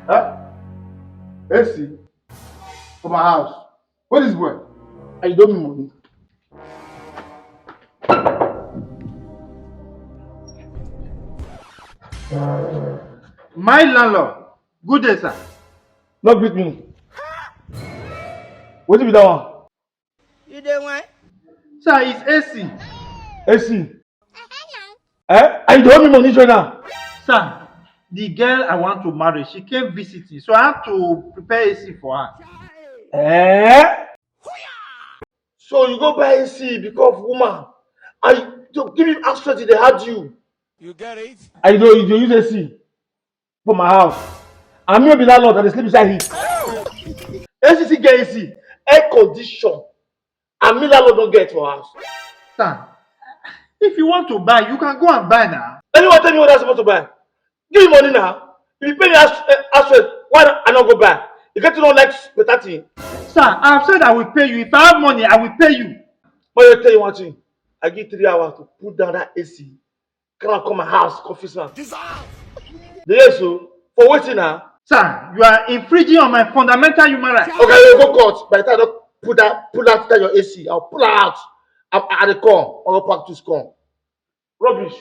Huh? AC for my house. What is boy? I don't need money. My landlord. Good day, sir. No greet me. Wetin be that one? You dey wine? Sir, it's AC. AC. And you dey owe me money join now. Sir, the girl I want to marry, she came visiting, so I have to prepare AC for her. Eh? So you go buy AC because of woman. And you give him access they had you. You get it? And you dey use AC for my house. And me be landlord and dey sleep inside heat. AC get AC, air condition. And me landlord don't get for house. Sir, if you want to buy, you can go and buy now. Anyone tell me what I'm supposed to buy? Give me money now. If you pay me access, why I not go buy? You get to know like better thing. Sir, I have said I will pay you. If I have money, I will pay you. But I tell you one thing. I give 3 hours to put down that AC. Come my house, confess man. The yes, so for waiting now. Sir, you are infringing on my fundamental human rights. Okay, you go court. By the time I don't pull out that your AC, I'll pull out. At the come, I'll pack to come. Rubbish.